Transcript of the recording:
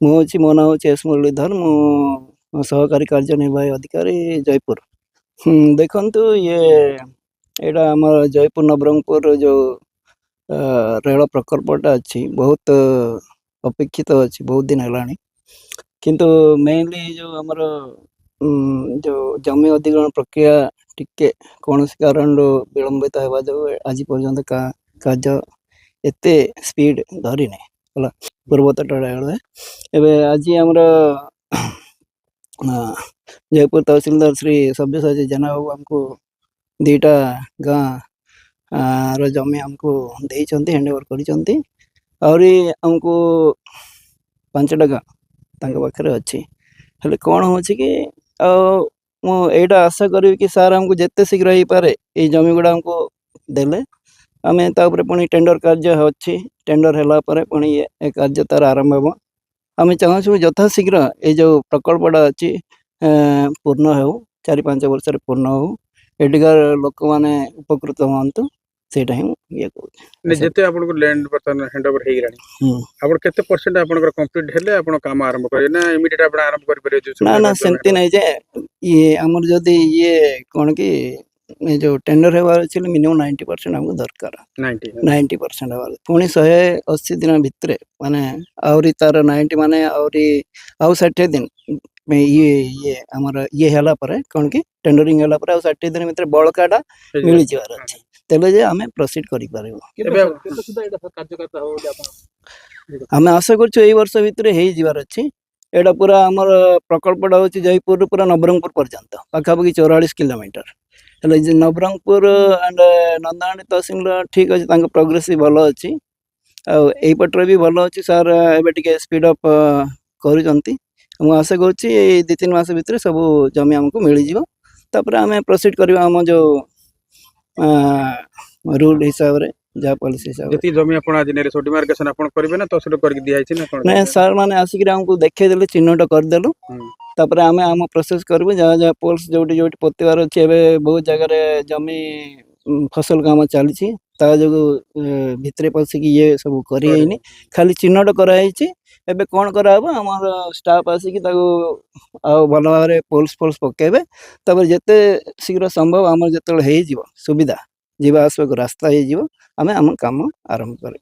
मो नाम हूँ एस मुरलीधर। मु सहकारी कार्यनिर्वाही अधिकारी जयपुर। देखंतु ये एटा आमर जयपुर नवरंगपुर जो रेल प्रकल्पटा अच्छी बहुत अपेक्षित अच्छी बहुत दिन है। किंतु मेनली जो आमर जो जमी अधिग्रहण प्रक्रिया टिके कौन कारण विलंबित होगा जो आज पर्यंत कार्य एते स्पीड धरी नहीं पूर्वतट रेलवे एवं आज आमर जयपुर तहसीलदार श्री सब्यसाची जेना बाबू आमको दीटा गाँ जमी आमको देइचंती हैंड ओवर करिचंती आहरी आमको 5टा गाँ तांका पाखरे अच्छी हेले कौन हो कि मुझा आशा करी कि सार आमको जिते शीघ्र हो पारे ये जमी गुड़ा आमको देले आम तापर पुणी टेंडर कार्य अच्छी टेंडर है पुणी ये कार्य तार आरंभ हम आम चाहूँ यथाशीघ्र ये जो प्रकल्पटा अच्छी पूर्ण हो 4-5 वर्ष पूर्ण हो एटिकार लोक मैंने उपकृत हूँ से ये जेते आपन लैंड बर्तन हैंडओवर हे गरानी आपन केते परसेंट आपन कंप्लीट हेले आपन काम आरंभ करे ना इमीडिएट आपन आरंभ कर पारे जो ना ना सेमती नहीं जे ये हमर जदी ये कोन कि जो टेंडर हेवार अछि मिनिमम 90% हमको दरकार 90% हेवार पुणी 180 दिन भितरे माने आउरी तार 90 माने आउरी आउ 60 दिन ये हमर ये हला परे कोन कि टेंडरिंग हला परे आउ 60 दिन भितरे बळकाटा मिली जवार अछि तेबे जे हमें प्रोसीड करि पारिबो केते सुधा एटा कार्यकर्ता हो आपण हमें आशा करछु एई वर्ष भितरे हेई जवार अछि एटा पूरा आमर प्रकल्पटा हूँ जयपुर पूरा नवरंगपुर पर्यंत पाखापाखि 44 किलोमीटर हेले नवरंगपुर एंड नंदाणी तहसील ठीक अच्छे प्रोग्रेस भी भल अच्छी आईपटे भी भल अच्छी सार एवं स्पीड अप कर आशा करुच्ची 2-3 मास भितर सब जमी आमको मिल जापर आम प्रोसीड करवा आम जो रूल हिसाब से जहाँ पॉलिसी हिसाब से जमी आपण आज नेरे डिमार्केशन आपण करबे ना तहसील करके दिया ना कोन नहीं सर माने आसिक हमको देखे देले चिन्हट करदेलु तापर आम आम प्रोसेस करबे जहाँ जहाँ पोल्स जोटी जोटी पोतेवार अच्छे बहुत जगह जमी फसल काम चली जो भितर पशिक ये सब कर खाली चिन्हट कराई एबे कौन कराबो हमर स्टाफ आसिक भल भाव पोल्स फोल्स पकेबे तापर जेते शीघ्र संभव हमर जेतल हे जीवो सुविधा जीवा आसवा रास्ता हो आम आम काम आरंभ कर।